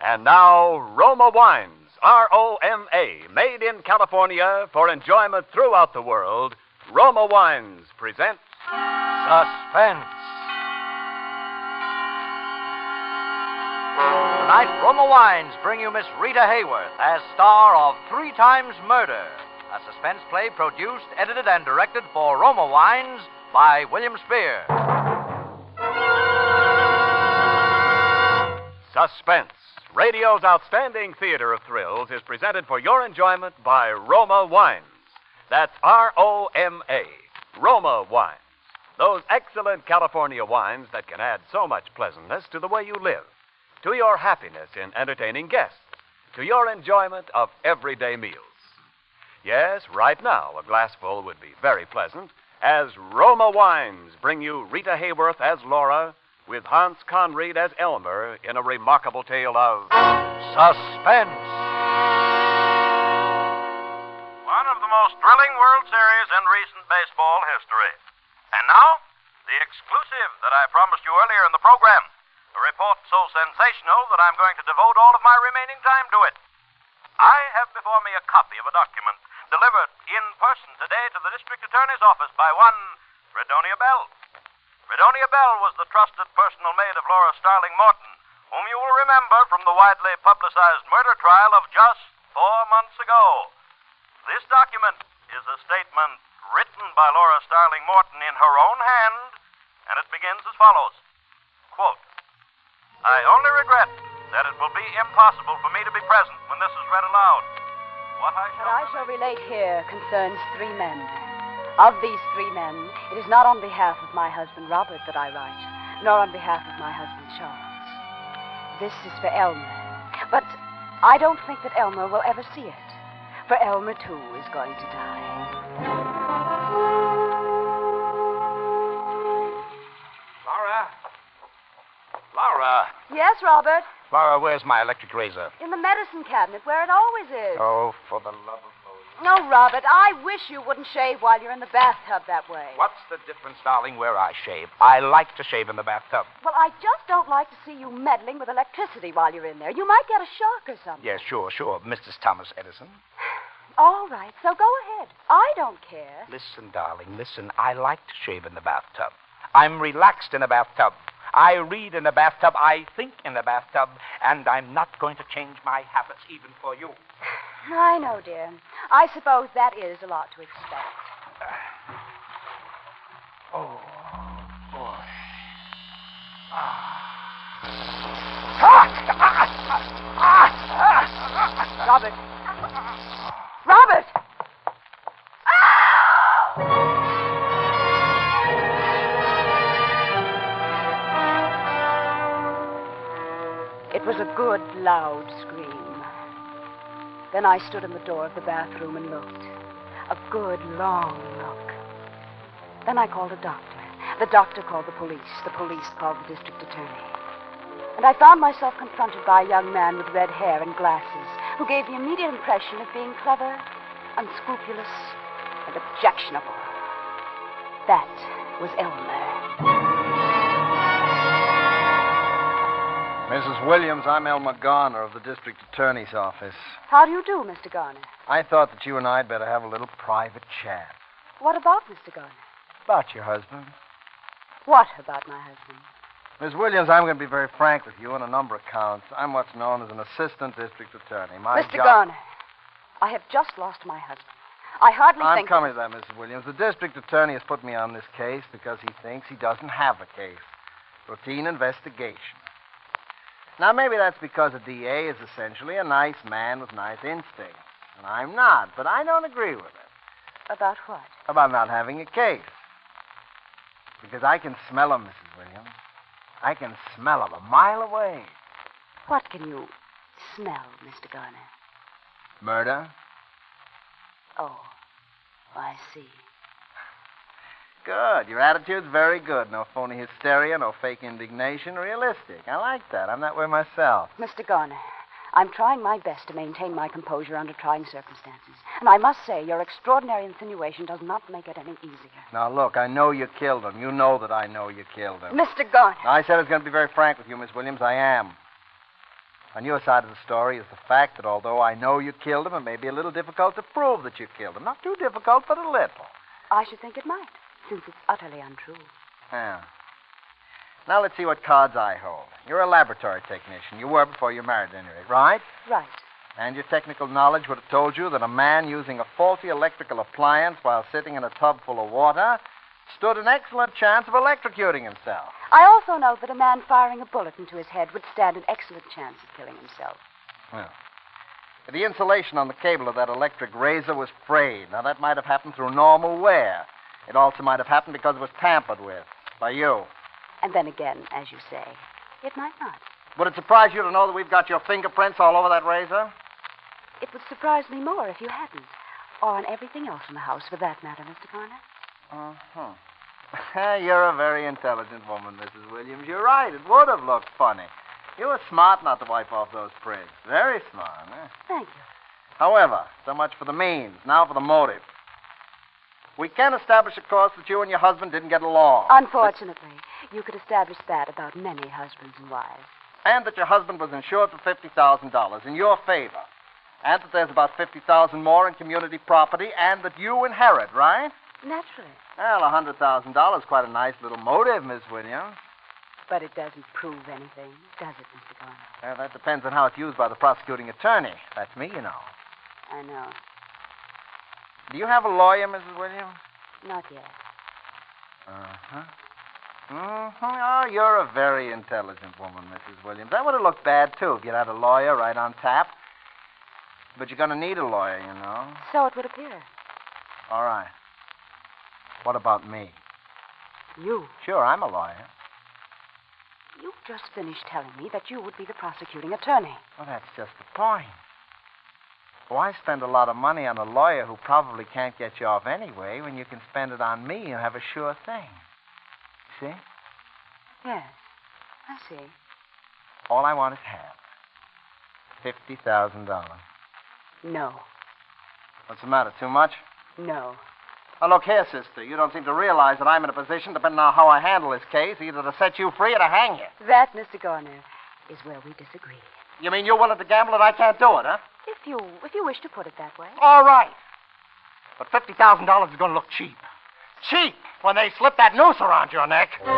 And now, Roma Wines, R-O-M-A, made in California for enjoyment throughout the world. Roma Wines present Suspense. Tonight, Roma Wines bring you Miss Rita Hayworth as star of 3 Times Murder, a suspense play produced, edited, and directed for Roma Wines by William Spear. Suspense, radio's outstanding theater of thrills, is presented for your enjoyment by Roma Wines. That's R-O-M-A, Roma Wines. Those excellent California wines that can add so much pleasantness to the way you live, to your happiness in entertaining guests, to your enjoyment of everyday meals. Yes, right now, a glassful would be very pleasant, as Roma Wines bring you Rita Hayworth as Laura, with Hans Conried as Elmer in a remarkable tale of Suspense. One of the most thrilling World Series in recent baseball history. And now, the exclusive that I promised you earlier in the program. A report so sensational that I'm going to devote all of my remaining time to it. I have before me a copy of a document delivered in person today to the district attorney's office by one Fredonia Bell. Fredonia Bell was the trusted personal maid of Laura Starling Morton, whom you will remember from the widely publicized murder trial of just 4 months ago. This document is a statement written by Laura Starling Morton in her own hand, and it begins as follows. Quote, I only regret that it will be impossible for me to be present when this is read aloud. What I shall relate here concerns 3 men. Of these 3 men, it is not on behalf of my husband Robert that I write, nor on behalf of my husband Charles. This is for Elmer. But I don't think that Elmer will ever see it, for Elmer, too, is going to die. Laura. Yes, Robert? Laura, where's my electric razor? In the medicine cabinet, where it always is. Oh, for the love of Moses. No, Robert, I wish you wouldn't shave while you're in the bathtub that way. What's the difference, darling, where I shave? I like to shave in the bathtub. Well, I just don't like to see you meddling with electricity while you're in there. You might get a shock or something. Yes, sure. Mrs. Thomas Edison. All right, so go ahead. I don't care. Listen, darling, listen. I like to shave in the bathtub. I'm relaxed in the bathtub. I read in the bathtub. I think in the bathtub. And I'm not going to change my habits even for you. I know, dear. I suppose that is a lot to expect. Oh, boy. Robert. Robert! It was a good, loud scream. Then I stood in the door of the bathroom and looked. A good, long look. Then I called a doctor. The doctor called the police. The police called the district attorney. And I found myself confronted by a young man with red hair and glasses who gave the immediate impression of being clever, unscrupulous, and objectionable. That was Elmer. Mrs. Williams, I'm Elmer Garner of the district attorney's office. How do you do, Mr. Garner? I thought that you and I'd better have a little private chat. What about Mr. Garner? About your husband. What about my husband? Miss Williams, I'm going to be very frank with you on a number of counts. I'm what's known as an assistant district attorney. Mr. Garner, I have just lost my husband. I hardly I'm think... coming to that, Mrs. Williams. The district attorney has put me on this case because he thinks he doesn't have a case. Routine investigation. Now, maybe that's because a DA is essentially a nice man with nice instincts. And I'm not, but I don't agree with it. About what? About not having a case. Because I can smell him, Mrs. Williams. I can smell him a mile away. What can you smell, Mr. Garner? Murder? Oh, I see. Good. Your attitude's very good. No phony hysteria, no fake indignation. Realistic. I like that. I'm that way myself. Mr. Garner, I'm trying my best to maintain my composure under trying circumstances. And I must say, your extraordinary insinuation does not make it any easier. Now, look, I know you killed him. You know that I know you killed him. Mr. Garner. I said I was going to be very frank with you, Miss Williams. I am. On your side of the story is the fact that although I know you killed him, it may be a little difficult to prove that you killed him. Not too difficult, but a little. I should think it might, since it's utterly untrue. Yeah. Now let's see what cards I hold. You're a laboratory technician. You were before you married, at any rate, right? Right. And your technical knowledge would have told you that a man using a faulty electrical appliance while sitting in a tub full of water stood an excellent chance of electrocuting himself. I also know that a man firing a bullet into his head would stand an excellent chance of killing himself. Well, the insulation on the cable of that electric razor was frayed. Now, that might have happened through normal wear. It also might have happened because it was tampered with by you. And then again, as you say, it might not. Would it surprise you to know that we've got your fingerprints all over that razor? It would surprise me more if you hadn't. Or on everything else in the house, for that matter, Mr. Garner. Uh-huh. You're a very intelligent woman, Mrs. Williams. You're right. It would have looked funny. You were smart not to wipe off those prints. Very smart, eh? Thank you. However, so much for the means. Now for the motive. We can establish, of course, that you and your husband didn't get along. Unfortunately, you could establish that about many husbands and wives. And that your husband was insured for $50,000 in your favor. And that there's about $50,000 more in community property, and that you inherit, right? Naturally. Well, $100,000 is quite a nice little motive, Miss Williams. But it doesn't prove anything, does it, Mr. Garner? Well, that depends on how it's used by the prosecuting attorney. That's me, you know. I know. Do you have a lawyer, Mrs. Williams? Not yet. Uh-huh. Mm-hmm. Oh, you're a very intelligent woman, Mrs. Williams. That would have looked bad, too, if you'd had a lawyer right on tap. But you're going to need a lawyer, you know. So it would appear. All right. What about me? You? Sure, I'm a lawyer. You just finished telling me that you would be the prosecuting attorney. Well, that's just the point. Why spend a lot of money on a lawyer who probably can't get you off anyway when you can spend it on me and have a sure thing? See? Yes, I see. All I want is half. $50,000. No. What's the matter, too much? No. Now, look here, sister. You don't seem to realize that I'm in a position, depending on how I handle this case, either to set you free or to hang you. That, Mr. Garner, is where we disagree. You mean you're willing to gamble and I can't do it, huh? If you wish to put it that way. All right. But $50,000 is going to look cheap. Cheap when they slip that noose around your neck. And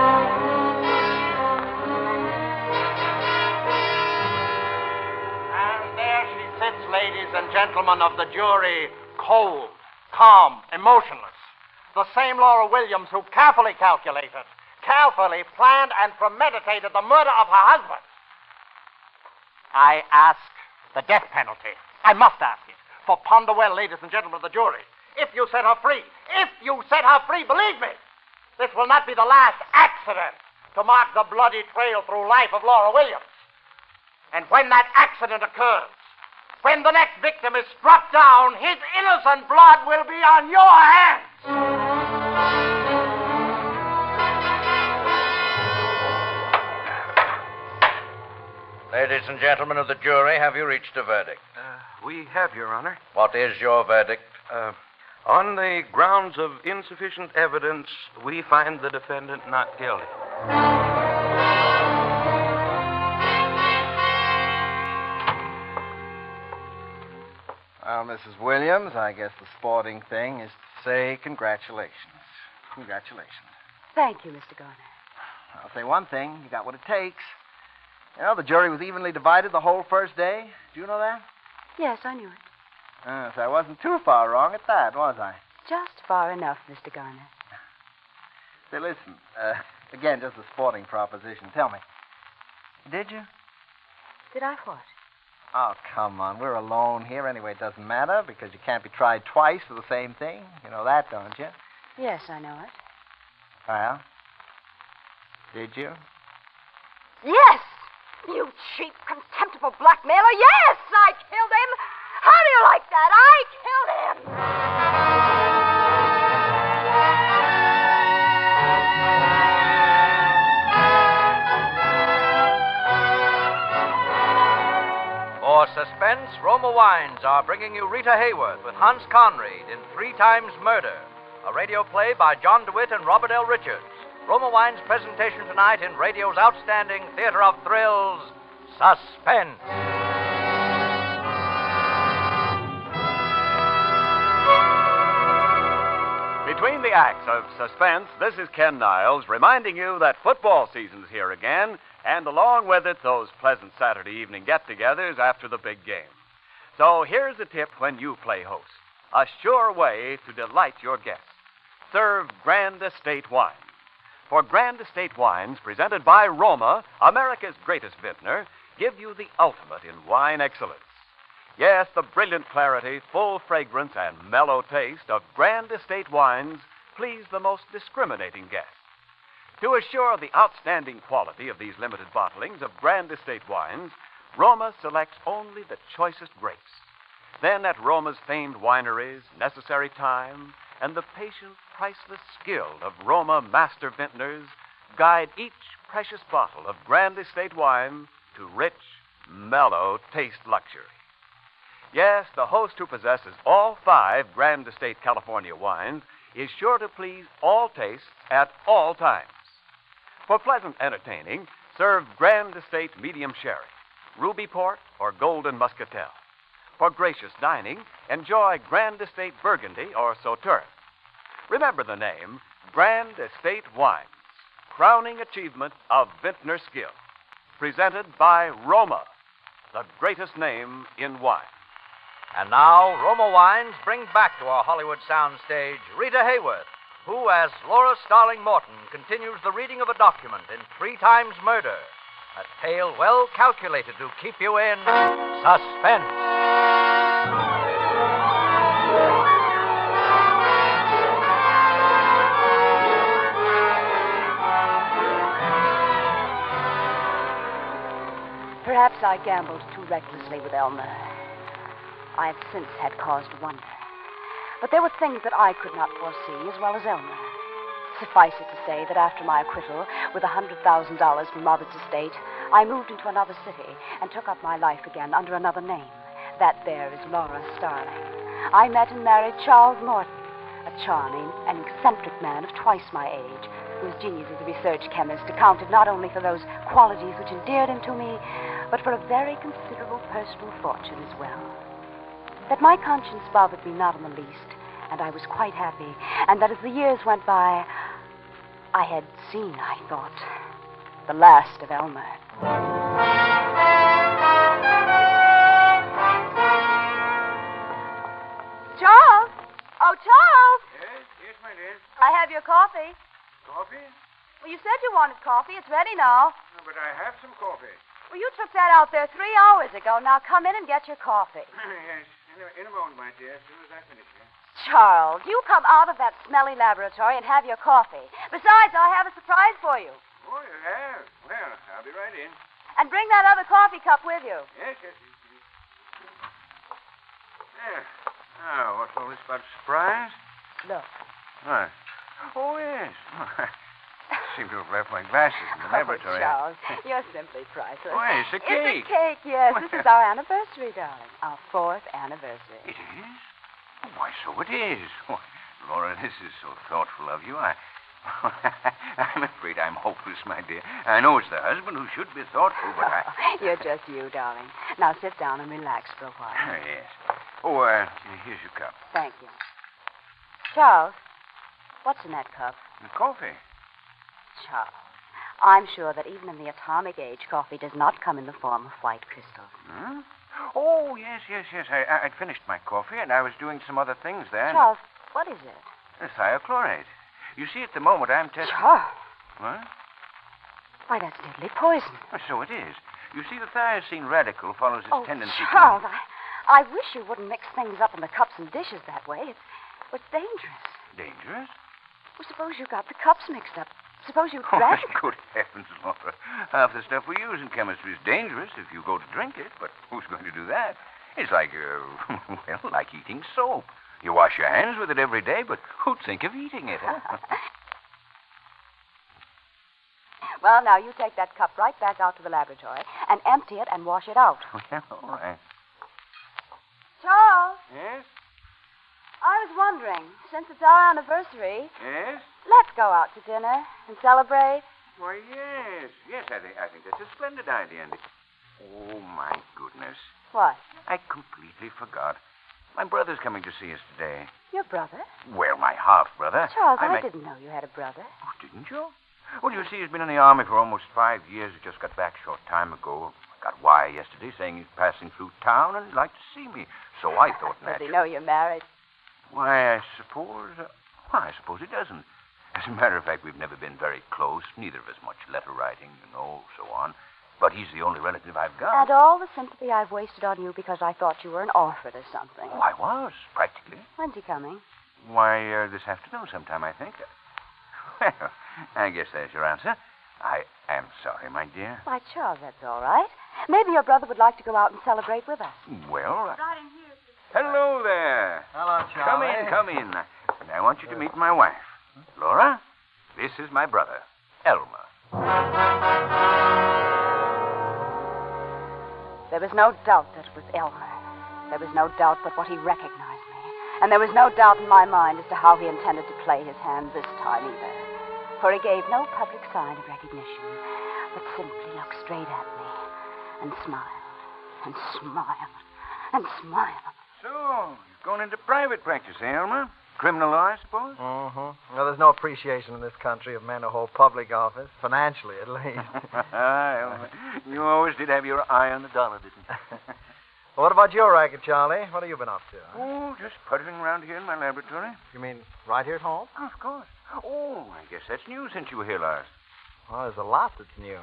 there she sits, ladies and gentlemen of the jury, cold, calm, emotionless. The same Laura Williams who carefully calculated, carefully planned and premeditated the murder of her husband. I ask the death penalty. I must ask it. For ponder well, ladies and gentlemen of the jury. If you set her free, believe me, this will not be the last accident to mark the bloody trail through life of Laura Williams. And when that accident occurs, when the next victim is struck down, his innocent blood will be on your hands. Ladies and gentlemen of the jury, have you reached a verdict? We have, Your Honor. What is your verdict? On the grounds of insufficient evidence, we find the defendant not guilty. Well, Mrs. Williams, I guess the sporting thing is to say congratulations. Congratulations. Thank you, Mr. Garner. I'll say one thing. You got what it takes. You know, the jury was evenly divided the whole first day. Do you know that? Yes, I knew it. So I wasn't too far wrong at that, was I? Just far enough, Mr. Garner. Say, listen, again, just a sporting proposition. Tell me, did you? Did I what? Oh, come on. We're alone here. Anyway, it doesn't matter because you can't be tried twice for the same thing. You know that, don't you? Yes, I know it. Well, did you? Yes! You cheap, contemptible blackmailer. Yes, I killed him. How do you like that? I killed him. For Suspense, Roma Wines are bringing you Rita Hayworth with Hans Conried in 3 Times Murder, a radio play by John DeWitt and Robert L. Richards. Roma Wines' presentation tonight in radio's outstanding theater of thrills, Suspense. Between the acts of Suspense, this is Ken Niles reminding you that football season's here again, and along with it, those pleasant Saturday evening get-togethers after the big game. So here's a tip when you play host. A sure way to delight your guests. Serve Grand Estate wine. For Grand Estate wines, presented by Roma, America's greatest vintner, give you the ultimate in wine excellence. Yes, the brilliant clarity, full fragrance, and mellow taste of Grand Estate wines please the most discriminating guest. To assure the outstanding quality of these limited bottlings of Grand Estate wines, Roma selects only the choicest grapes. Then at Roma's famed wineries, necessary time and the patient, priceless skill of Roma master vintners guide each precious bottle of Grand Estate wine to rich, mellow taste luxury. Yes, the host who possesses all 5 Grand Estate California wines is sure to please all tastes at all times. For pleasant entertaining, serve Grand Estate medium sherry, ruby port, or golden muscatel. For gracious dining, enjoy Grand Estate Burgundy or Sauternes. Remember the name, Grand Estate Wines, crowning achievement of vintner skill. Presented by Roma, the greatest name in wine. And now, Roma Wines bring back to our Hollywood soundstage Rita Hayworth, who, as Laura Starling Morton, continues the reading of a document in 3 Times Murder, a tale well calculated to keep you in suspense. Perhaps I gambled too recklessly with Elmer. I have since had cause to wonder. But there were things that I could not foresee as well as Elmer. Suffice it to say that after my acquittal, with $100,000 from Robert's estate, I moved into another city and took up my life again under another name. That there is Laura Starling. I met and married Charles Morton, a charming and eccentric man of twice my age, whose genius as a research chemist accounted not only for those qualities which endeared him to me, but for a very considerable personal fortune as well. That my conscience bothered me not in the least, and I was quite happy, and that as the years went by, I had seen, I thought, the last of Elmer. Charles! Oh, Charles! Yes, my dear. I have your coffee. Coffee? Well, you said you wanted coffee. It's ready now. No, but I have some coffee. Well, you took that out there 3 hours ago. Now come in and get your coffee. Yes, in a moment, my dear, as soon as I finish here. Charles, you come out of that smelly laboratory and have your coffee. Besides, I have a surprise for you. Oh, you have? Well, I'll be right in. And bring that other coffee cup with you. Yes. There. Now, what's all this about surprise? Look. What? Oh, yes. I seem to have left my glasses in the laboratory. Oh, Charles, you're simply priceless. Oh, it's a cake. It's a cake, yes. This is our anniversary, darling. Our 4th anniversary. It is? Oh, why, so it is. Oh, Laura, this is so thoughtful of you. I'm afraid I'm hopeless, my dear. I know it's the husband who should be thoughtful, but I... You're just you, darling. Now sit down and relax for a while. Yes. Oh, here's your cup. Thank you. Charles, what's in that cup? The coffee. Charles, I'm sure that even in the atomic age, coffee does not come in the form of white crystals. Hmm? Oh, yes. I'd finished my coffee, and I was doing some other things then. Charles, what is it? Thiochlorate. You see, at the moment, I'm testing... Charles. What? Why, that's deadly poison. Oh, so it is. You see, the thioxine radical follows its tendency Charles, I wish you wouldn't mix things up in the cups and dishes that way. It's dangerous. Dangerous? Well, suppose you got the cups mixed up. Suppose you Oh, drank... my good heavens, Laura. Half the stuff we use in chemistry is dangerous if you go to drink it, but who's going to do that? It's like, like eating soap. You wash your hands with it every day, but who'd think of eating it, huh? Well, now, you take that cup right back out to the laboratory and empty it and wash it out. Well, all right. Charles, Yes? I was wondering, since it's our anniversary, Yes? let's go out to dinner and celebrate. Why, yes. Yes, I think that's a splendid idea. And oh, my goodness. What? I completely forgot. My brother's coming to see us today. Your brother? Well, my half-brother. Charles, I met- didn't know you had a brother. Oh, didn't you? Well, you see, he's been in the army for almost 5 years. He just got back a short time ago. I got wire yesterday saying he's passing through town and he'd like to see me. So I thought Does he naturally. know you're married? Why, I suppose he doesn't. As a matter of fact, we've never been very close. Neither of us much letter writing, so on. But he's the only relative I've got. And all the sympathy I've wasted on you because I thought you were an orphan or something. Oh, I was, practically. When's he coming? Why, this afternoon sometime, I think. Well, I guess there's your answer. I am sorry, my dear. Why, Charles, that's all right. Maybe your brother would like to go out and celebrate with us. Well, Right in here. hello there. Hello, Charlie. Come in. And I want you to meet my wife. Laura, this is my brother, Elmer. There was no doubt that it was Elmer. There was no doubt but what he recognized me. And there was no doubt in my mind as to how he intended to play his hand this time either. For he gave no public sign of recognition, but simply looked straight at me and smiled and smiled and smiled. So, you've gone into private practice, eh, Elmer? Criminal law, I suppose? Mm-hmm. Well, there's no appreciation in this country of men who hold public office, financially at least. Elmer, you always did have your eye on the dollar, didn't you? Well, what about your racket, Charlie? What have you been up to? Oh, just puttering around here in my laboratory. You mean right here at home? Oh, of course. Oh, I guess that's new since you were here last. Well, there's a lot that's new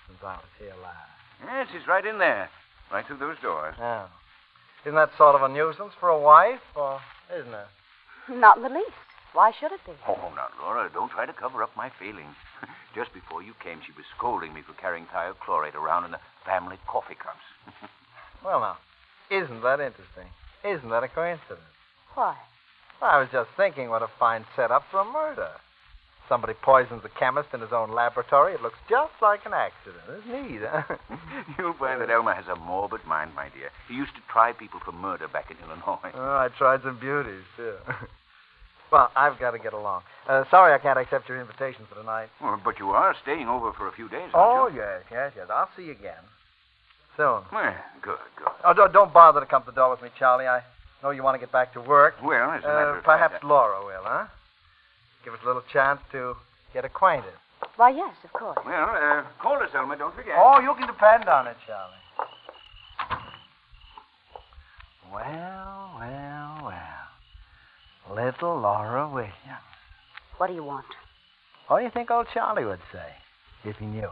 since I was here last. Yes, it's right in there. Right through those doors. Yeah. Isn't that sort of a nuisance for a wife, or isn't it? Not in the least. Why should it be? Oh, now, Laura, don't try to cover up my feelings. Just before you came, she was scolding me for carrying thiochlorate around in the family coffee cups. Well, now, isn't that interesting? Isn't that a coincidence? Why? I was just thinking what a fine setup for a murder. Somebody poisons a chemist in his own laboratory. It looks just like an accident. It's neat, huh? You'll find that Elmer has a morbid mind, my dear. He used to try people for murder back in Illinois. Oh, I tried some beauties, too. Well, I've got to get along. Sorry I can't accept your invitation for tonight. Well, but you are staying over for a few days, Oh, aren't you? yes. I'll see you again. Soon. Well, good. Oh, don't bother to come to the door with me, Charlie. I know you want to get back to work. Well, as a matter of perhaps fact... Laura will, huh? Give us a little chance to get acquainted. Why, yes, of course. Well, call us, Elmer, don't forget. Oh, you can depend on it, Charlie. Well. Little Laura Williams. What do you want? What do you think old Charlie would say if he knew?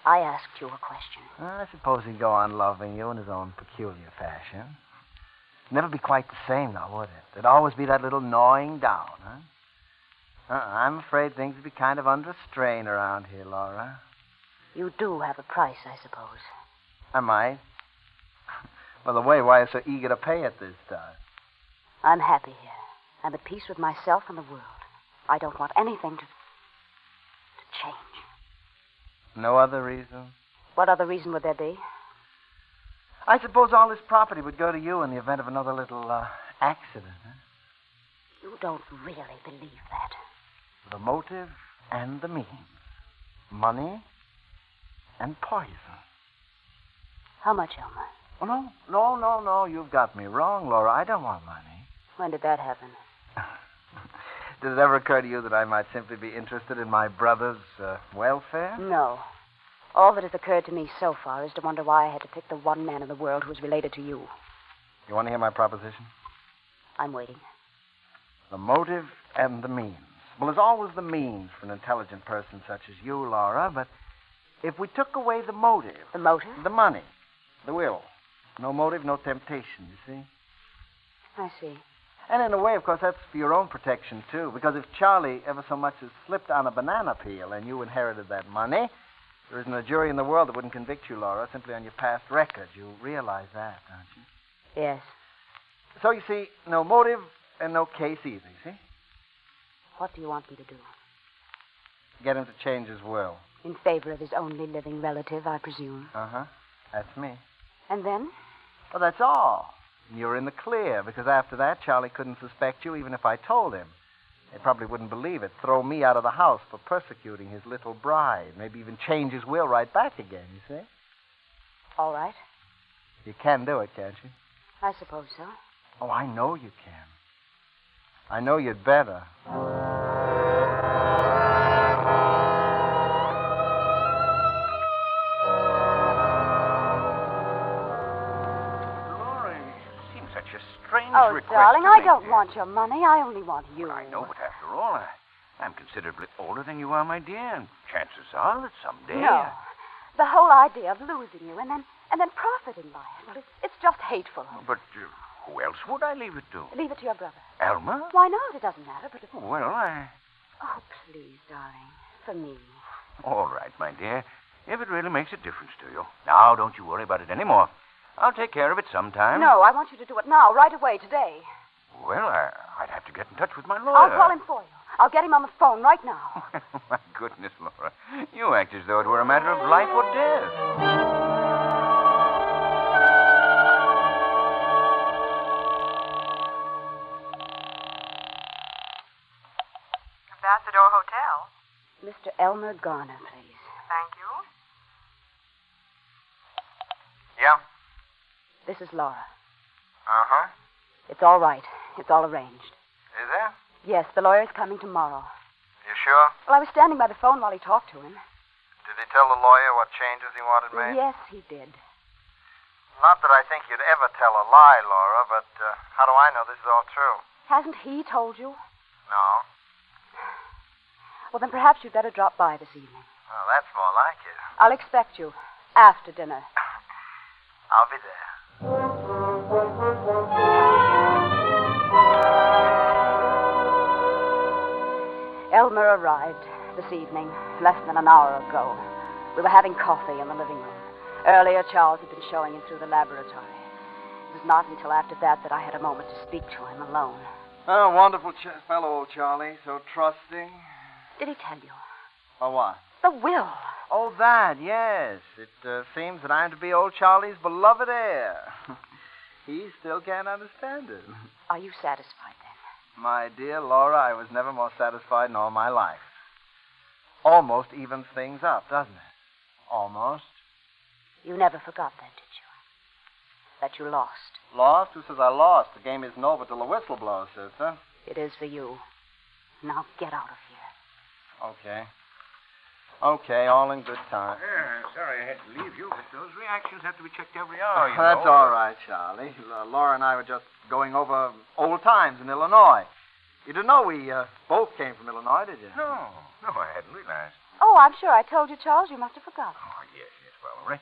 I asked you a question. I suppose he'd go on loving you in his own peculiar fashion. Never be quite the same, now, would it? There'd always be that little gnawing down, huh? I'm afraid things would be kind of under strain around here, Laura. You do have a price, I suppose. I might. Well, the way why you're so eager to pay it this time. I'm happy here. I'm at peace with myself and the world. I don't want anything to change. No other reason? What other reason would there be? I suppose all this property would go to you in the event of another little accident, huh? You don't really believe that. The motive and the means. Money and poison. How much, Elmer? Oh, no. You've got me wrong, Laura. I don't want money. When did that happen? Did it ever occur to you that I might simply be interested in my brother's welfare? No. All that has occurred to me so far is to wonder why I had to pick the one man in the world who was related to you. You want to hear my proposition? I'm waiting. The motive and the means. Well, there's always the means for an intelligent person such as you, Laura, but if we took away the motive... The motive? The money, the will. No motive, no temptation, you see? I see. And in a way, of course, that's for your own protection, too, because if Charlie ever so much as slipped on a banana peel and you inherited that money, there isn't a jury in the world that wouldn't convict you, Laura, simply on your past record. You realize that, don't you? Yes. So, you see, no motive and no case either, you see? What do you want me to do? Get him to change his will. In favor of his only living relative, I presume. Uh-huh. That's me. And then? Well, that's all. You're in the clear, because after that, Charlie couldn't suspect you even if I told him. He probably wouldn't believe it. Throw me out of the house for persecuting his little bride. Maybe even change his will right back again, you see? All right. You can do it, can't you? I suppose so. Oh, I know you can. I know you'd better. Laura, it seems such a strange Oh, request darling, to I make don't here. want your money. I only want you. I know, but after all, I'm considerably older than you are, my dear, and chances are that someday... No. The whole idea of losing you and then profiting by it. Well, it's just hateful. But who else would I leave it to? Leave it to your brother. Alma? Why not? It doesn't matter, but... Well, Oh, please, darling. For me. All right, my dear. If it really makes a difference to you. Now, don't you worry about it anymore. I'll take care of it sometime. No, I want you to do it now, right away, today. Well, I'd have to get in touch with my lawyer. I'll call him for you. I'll get him on the phone right now. My goodness, Laura. You act as though it were a matter of life or death. Ambassador Hotel. Mr. Elmer Garner, please. Thank you. Yeah? This is Laura. Uh-huh. It's all right. It's all arranged. Is there? Yes, the lawyer's coming tomorrow. You sure? Well, I was standing by the phone while he talked to him. Did he tell the lawyer what changes he wanted made? Yes, he did. Not that I think you'd ever tell a lie, Laura, but how do I know this is all true? Hasn't he told you? No. Well, then perhaps you'd better drop by this evening. Well, that's more like it. I'll expect you after dinner. I'll be there. Elmer arrived this evening, less than an hour ago. We were having coffee in the living room. Earlier, Charles had been showing him through the laboratory. It was not until after that I had a moment to speak to him alone. Oh, wonderful fellow, old Charlie. So trusting. Did he tell you? Oh, what? The will. Oh, that, yes. It seems that I'm to be old Charlie's beloved heir. He still can't understand it. Are you satisfied then? My dear Laura, I was never more satisfied in all my life. Almost evens things up, doesn't it? Almost. You never forgot that, did you? That you lost. Lost? Who says I lost? The game isn't over till the whistle blows, sister. It is for you. Now get out of here. Okay. Okay, all in good time. Yeah, sorry I had to leave you, but those reactions have to be checked every hour, you That's know. all right, Charlie. Laura and I were just going over old times in Illinois. You didn't know we both came from Illinois, did you? No, I hadn't realized. Oh, I'm sure I told you, Charles. You must have forgotten. Oh, yes, probably.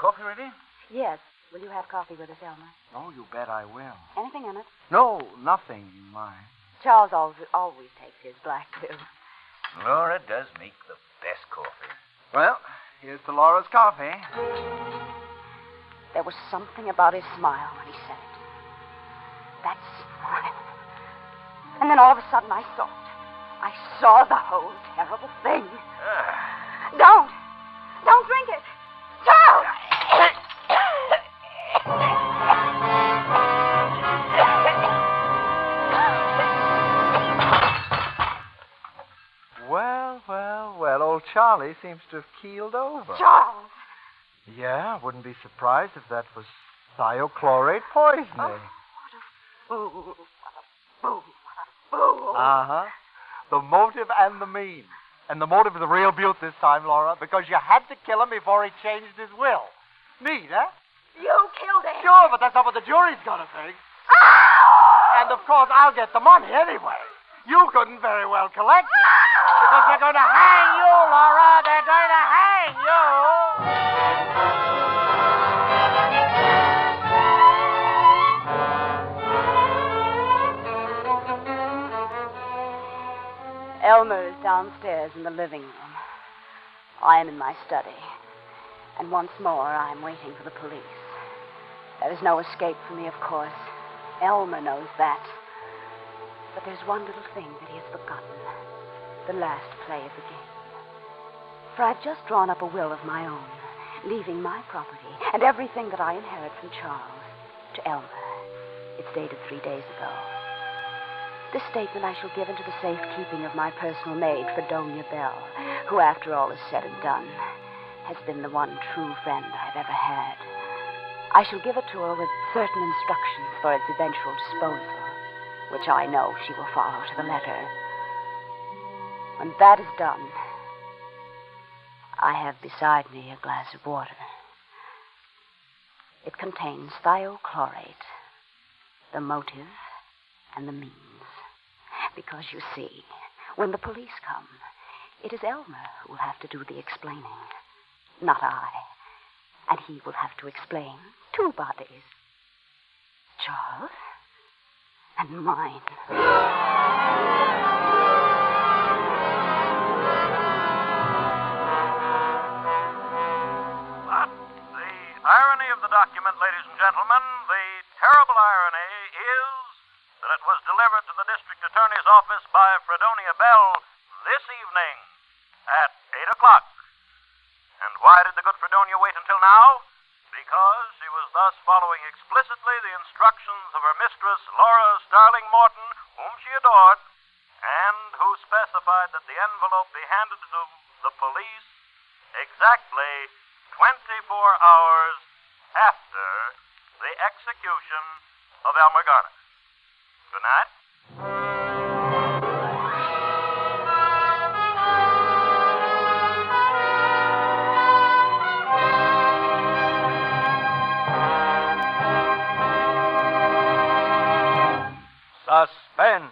Coffee ready? Yes. Will you have coffee with us, Elmer? Oh, you bet I will. Anything in it? No, nothing, mind. Charles always takes his black too. Laura does make the best coffee. Well, here's to Laura's coffee. There was something about his smile when he said it. That smile. And then all of a sudden I saw it. I saw the whole terrible thing. Don't drink it. Charles! Well, old Charlie seems to have keeled over. Charles! Yeah, wouldn't be surprised if that was thiochlorate poisoning. What a fool. Uh-huh. The motive and the means. And the motive is the real beaut this time, Laura, because you had to kill him before he changed his will. Neat, huh? You killed him. Sure, but that's not what the jury's gonna think. And, of course, I'll get the money anyway. You couldn't very well collect it. Because they're going to hang you, Laura. They're going to hang you. Elmer is downstairs in the living room. I am in my study. And once more, I am waiting for the police. There is no escape for me, of course. Elmer knows that. But there's one little thing that he has forgotten. The last play of the game. For I've just drawn up a will of my own, leaving my property and everything that I inherit from Charles to Elmer. It's dated 3 days ago. This statement I shall give into the safekeeping of my personal maid, Fredonia Bell, who, after all is said and done, has been the one true friend I've ever had. I shall give it to her with certain instructions for its eventual disposal, which I know she will follow to the letter. When that is done, I have beside me a glass of water. It contains thiochlorate, the motive and the means. Because, you see, when the police come, it is Elmer who will have to do the explaining, not I. And he will have to explain two bodies, Charles and mine. But the irony of the document, ladies and gentlemen, the terrible irony is that it was delivered to the district attorney's office by Fredonia Bell this evening at 8 o'clock. And why did the good Fredonia wait until now? Because she was thus following explicitly the instructions of her mistress, Laura Starling Morton, whom she adored, and who specified that the envelope be handed to the police exactly 24 hours after the execution of Elmer Garner. Good night. Suspense.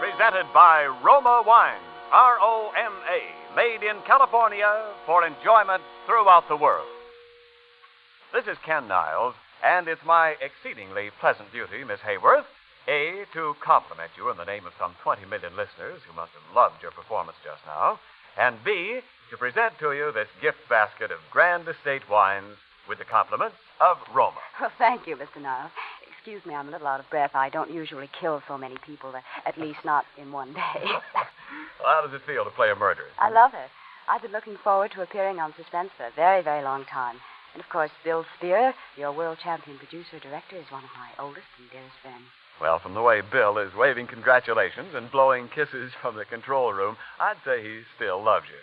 Presented by Roma Wines, R-O-M-A, made in California for enjoyment throughout the world. This is Ken Niles, and it's my exceedingly pleasant duty, Miss Hayworth, A, to compliment you in the name of some 20 million listeners who must have loved your performance just now, and B, to present to you this gift basket of Grand Estate wines with the compliments of Roma. Well, thank you, Mr. Niles. Excuse me, I'm a little out of breath. I don't usually kill so many people, at least not in one day. Well, how does it feel to play a murderer? I love it. I've been looking forward to appearing on Suspense for a very, very long time. And, of course, Bill Spear, your world champion producer-director, is one of my oldest and dearest friends. Well, from the way Bill is waving congratulations and blowing kisses from the control room, I'd say he still loves you.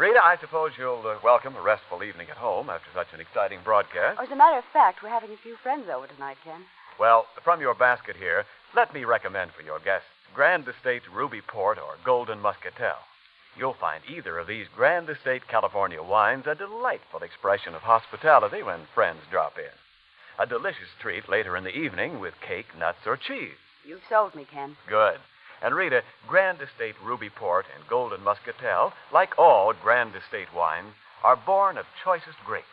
Rita, I suppose you'll welcome a restful evening at home after such an exciting broadcast. Oh, as a matter of fact, we're having a few friends over tonight, Ken. Well, from your basket here, let me recommend for your guests Grand Estate Ruby Port or Golden Muscatel. You'll find either of these Grand Estate California wines a delightful expression of hospitality when friends drop in. A delicious treat later in the evening with cake, nuts, or cheese. You've sold me, Ken. Good. And Rita, Grand Estate Ruby Port and Golden Muscatel, like all Grand Estate wines, are born of choicest grapes,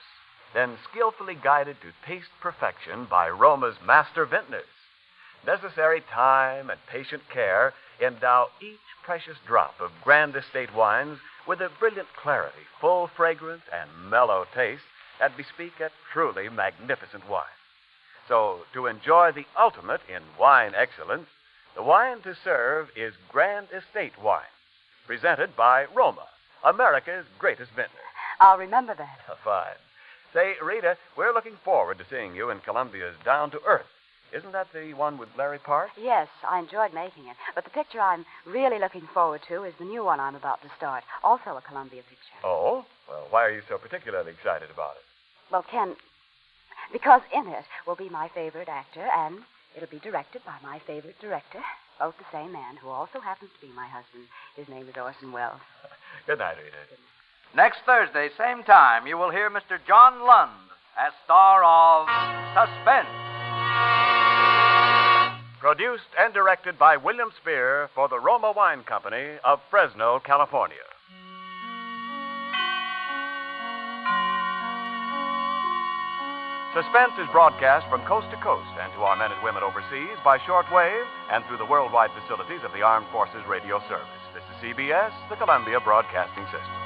then skillfully guided to taste perfection by Roma's master vintners. Necessary time and patient care endow each precious drop of Grand Estate wines with a brilliant clarity, full fragrance, and mellow taste that bespeak a truly magnificent wine. So, to enjoy the ultimate in wine excellence, the wine to serve is Grand Estate wine, presented by Roma, America's greatest vintner. I'll remember that. Fine. Say, Rita, we're looking forward to seeing you in Columbia's Down to Earth. Isn't that the one with Larry Park? Yes, I enjoyed making it. But the picture I'm really looking forward to is the new one I'm about to start. Also a Columbia picture. Oh? Well, why are you so particularly excited about it? Well, Ken, because in it will be my favorite actor, and it'll be directed by my favorite director, both the same man, who also happens to be my husband. His name is Orson Welles. Good night, Rita. Next Thursday, same time, you will hear Mr. John Lund as star of Suspense. Produced and directed by William Spear for the Roma Wine Company of Fresno, California. Suspense is broadcast from coast to coast and to our men and women overseas by shortwave and through the worldwide facilities of the Armed Forces Radio Service. This is CBS, the Columbia Broadcasting System.